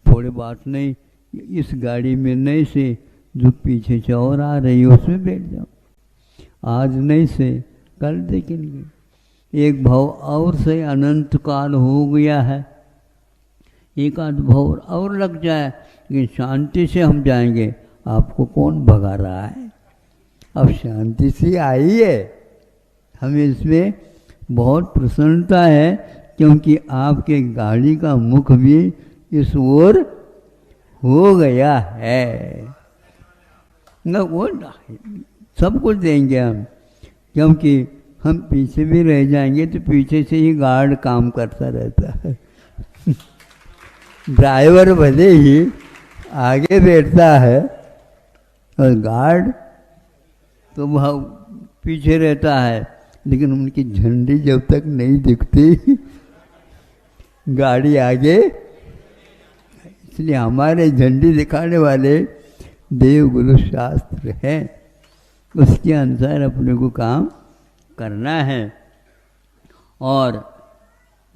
थोड़ी बात नहीं, इस गाड़ी में नहीं से जो पीछे से और आ रही है उसमें बैठ जाओ, आज नहीं से कल देखेंगे। एक भाव और से अनंत काल हो गया है, एक आध भाव और लग जाए, लेकिन शांति से हम जाएंगे। आपको कौन भगा रहा है? अब शांति से आइए। हमें इसमें बहुत प्रसन्नता है, क्योंकि आपके गाड़ी का मुख भी इस ओर हो गया है। न वो सब कुछ देंगे हम, क्योंकि हम पीछे भी रह जाएंगे तो पीछे से ही गार्ड काम करता रहता है। ड्राइवर भले ही आगे बैठता है और गार्ड तो वह पीछे रहता है, लेकिन उनकी झंडी जब तक नहीं दिखती गाड़ी आगे। इसलिए हमारे झंडी दिखाने वाले देवगुरु शास्त्र हैं, उसके अनुसार अपने को काम करना है। और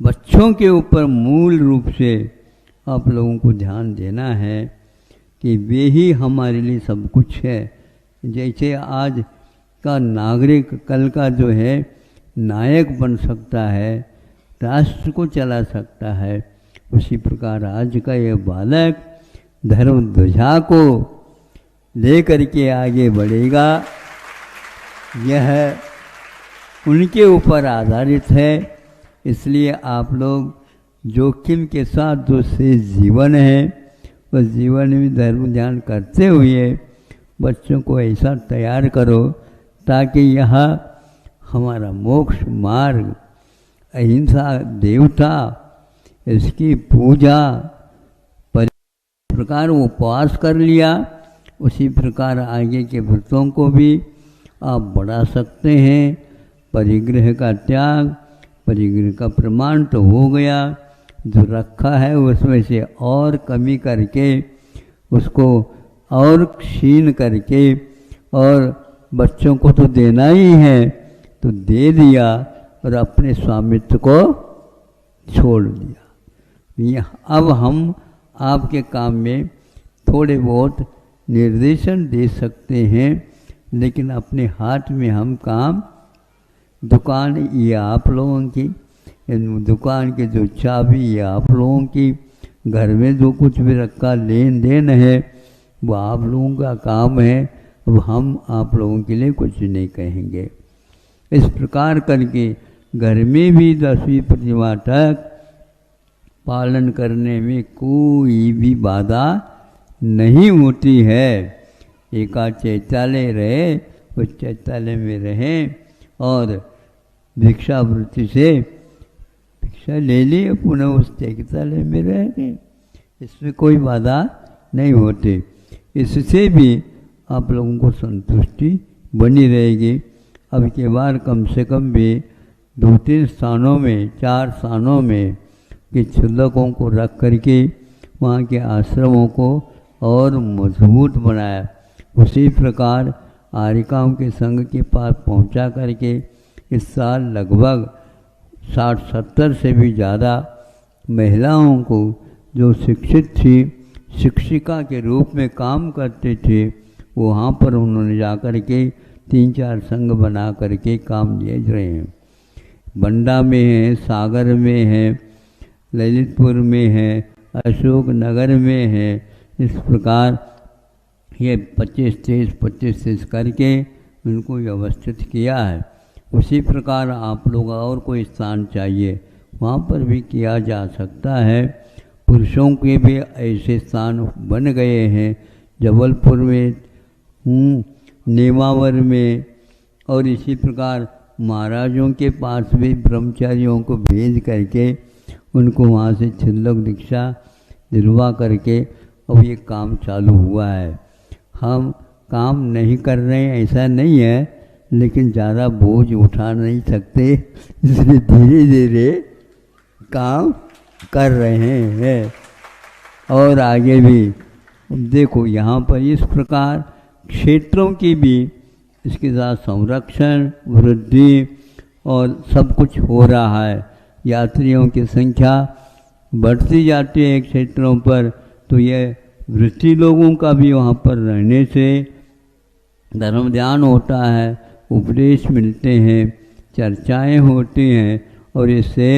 बच्चों के ऊपर मूल रूप से आप लोगों को ध्यान देना है कि वे ही हमारे लिए सब कुछ है। जैसे आज का नागरिक कल का जो है नायक बन सकता है, राष्ट्र को चला सकता है, उसी प्रकार आज का यह बालक धर्म ध्वजा को लेकर के आगे बढ़ेगा। यह उनके ऊपर आधारित है। इसलिए आप लोग जोखिम के साथ जो से जीवन है उस जीवन में धर्म ध्यान करते हुए बच्चों को ऐसा तैयार करो ताकि यह हमारा मोक्ष मार्ग, अहिंसा, देवता, इसकी पूजा प्रकार उपवास कर लिया, उसी प्रकार आगे के व्रतों को भी आप बढ़ा सकते हैं। परिग्रह का त्याग, परिग्रह का प्रमाण तो हो गया, जो रखा है उसमें से और कमी करके उसको और क्षीण करके और बच्चों को तो देना ही है तो दे दिया और अपने स्वामित्व को छोड़ दिया। अब हम आपके काम में थोड़े बहुत निर्देशन दे सकते हैं, लेकिन अपने हाथ में हम काम, दुकान ये आप लोगों की, दुकान की जो चाबी ये आप लोगों की, घर में जो कुछ भी रखा लेन देन है वो आप लोगों का काम है। अब हम आप लोगों के लिए कुछ नहीं कहेंगे। इस प्रकार करके घर में भी 10वीं प्रतिमा तक पालन करने में कोई भी बाधा नहीं होती है। एका चैत्यालय रहे, उस चैत्यालय में रहें और भिक्षावृत्ति से भिक्षा ले ली, पुनः उस चैत्यालय में रह गए, इसमें कोई बाधा नहीं होती। इससे भी आप लोगों को संतुष्टि बनी रहेगी। अब के बार कम से कम भी 2-3 स्थानों में, 4 स्थानों में कि क्षुल्लकों को रख करके वहाँ के आश्रमों को और मजबूत बनाया। उसी प्रकार आरिकाओं के संघ के पास पहुँचा करके इस साल लगभग 60-70 से भी ज़्यादा महिलाओं को जो शिक्षित थी, शिक्षिका के रूप में काम करते थे, वहाँ पर उन्होंने जा कर के 3-4 संघ बना करके काम ले रहे हैं। बंडा में है, सागर में है, ललितपुर में है, अशोक नगर में है। इस प्रकार ये 25-30 करके उनको व्यवस्थित किया है। उसी प्रकार आप लोग और कोई स्थान चाहिए वहाँ पर भी किया जा सकता है। पुरुषों के भी ऐसे स्थान बन गए हैं, जबलपुर में, नेमावर में, और इसी प्रकार महाराजों के पास भी ब्रह्मचारियों को भेज करके उनको वहाँ से क्षुल्लक दीक्षा दिलवा करके अब ये काम चालू हुआ है। हम काम नहीं कर रहे हैं ऐसा नहीं है, लेकिन ज़्यादा बोझ उठा नहीं सकते, इसलिए धीरे धीरे काम कर रहे हैं। और आगे भी देखो यहाँ पर इस प्रकार क्षेत्रों की भी इसके साथ संरक्षण, वृद्धि और सब कुछ हो रहा है। यात्रियों की संख्या बढ़ती जाती है क्षेत्रों पर, तो यह वृत्ति लोगों का भी वहाँ पर रहने से धर्म ध्यान होता है, उपदेश मिलते हैं, चर्चाएं होती हैं और इससे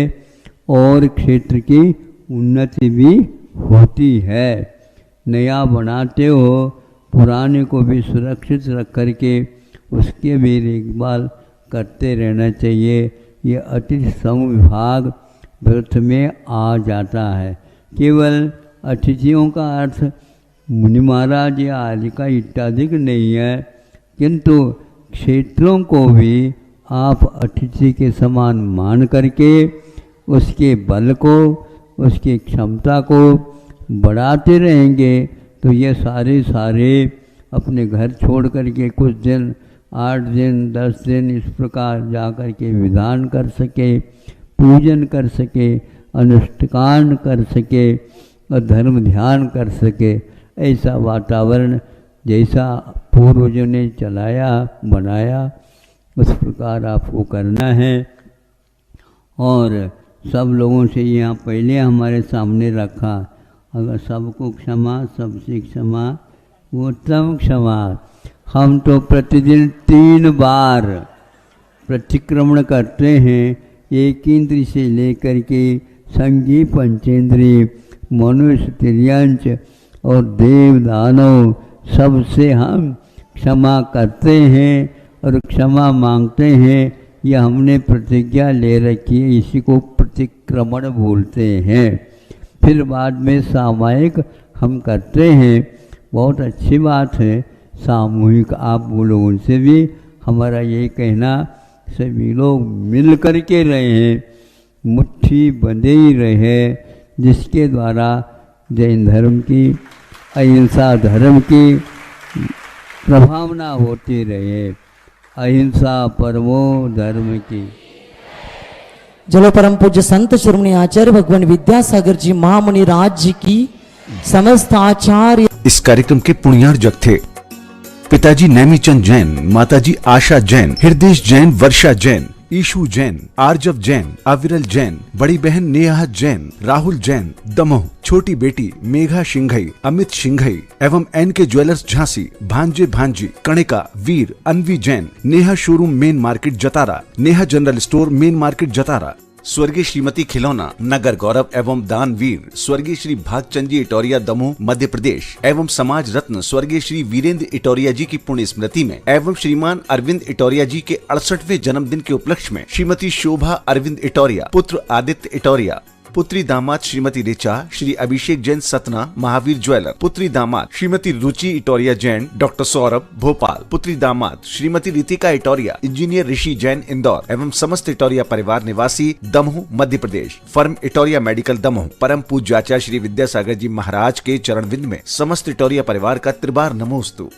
और क्षेत्र की उन्नति भी होती है। नया बनाते हो, पुराने को भी सुरक्षित रख करके उसके भी देखभाल करते रहना चाहिए। ये अतिथि समविभाग व्रत में आ जाता है। केवल अतिथियों का अर्थ मुनि महाराज या आलिका इत्यादि नहीं है, किंतु क्षेत्रों को भी आप अतिथि के समान मान करके उसके बल को, उसकी क्षमता को बढ़ाते रहेंगे तो ये सारे अपने घर छोड़ करके कुछ दिन, 8 दिन, 10 दिन इस प्रकार जा कर के विधान कर सके, पूजन कर सके, अनुष्ठान कर सके और धर्म ध्यान कर सके। ऐसा वातावरण जैसा पूर्वजों ने चलाया, बनाया, उस प्रकार आपको करना है। और सब लोगों से यहाँ पहले हमारे सामने रखा, अगर सबको क्षमा, सबसे क्षमा, उत्तम क्षमा। हम तो प्रतिदिन 3 बार प्रतिक्रमण करते हैं, एक इंद्रिय से लेकर के संगी पंचेंद्रिय, मनुष्य, तिर्यंच और देव दानव सबसे हम क्षमा करते हैं और क्षमा मांगते हैं। यह हमने प्रतिज्ञा ले रखी है, इसी को प्रतिक्रमण बोलते हैं। फिर बाद में सामूहिक हम करते हैं, बहुत अच्छी बात है। सामूहिक आप लोगों से भी हमारा ये कहना, सभी लोग मिल कर के रहें, मुट्ठी बंधे ही रहे, जिसके द्वारा जैन धर्म की, अहिंसा धर्म की प्रभावना होती रहे। अहिंसा परमो धर्म की। जलो परम पूज्य संत शिरोमणि आचार्य भगवान विद्यासागर जी महामुनि राज जी की समस्त आचार्य इस कार्यक्रम के पुण्यार्जक थे पिताजी नेमीचंद जैन, माताजी आशा जैन, हृदय जैन, वर्षा जैन, ईशु जैन, आर्जव जैन, अविरल जैन, बड़ी बहन नेहा जैन, राहुल जैन, दमोह, छोटी बेटी मेघा सिंघई, अमित सिंघई एवं NK ज्वेलर्स झांसी, भांजे भांजी, Kanika, Veer, Anvi Jain, Neha showroom main market Jatara, Neha general store main market Jatara, स्वर्गीय श्रीमती खिलौना नगर गौरव एवं दानवीर स्वर्गीय श्री भागचंद जी इटोरिया दमोह मध्य प्रदेश एवं समाज रत्न स्वर्गीय श्री वीरेंद्र इटोरिया जी की पुण्य स्मृति में एवं श्रीमान अरविंद इटोरिया जी के 68वें जन्मदिन के उपलक्ष्य में श्रीमती शोभा अरविंद इटोरिया, पुत्र आदित्य इटोरिया, पुत्री दामाद श्रीमती ऋचा, श्री अभिषेक जैन सतना महावीर ज्वेलर, पुत्री दामाद श्रीमती रुचि इटोरिया जैन, डॉक्टर सौरभ भोपाल, पुत्री दामाद श्रीमती रितिका इटोरिया, इंजीनियर ऋषि जैन इंदौर एवं समस्त इटोरिया परिवार निवासी दमोह मध्य प्रदेश, फर्म इटोरिया मेडिकल दमोह, परम पूज्य आचार्य श्री विद्यासागर जी महाराज के चरणविंद में समस्त इटोरिया परिवार का त्रिबार नमोस्तु।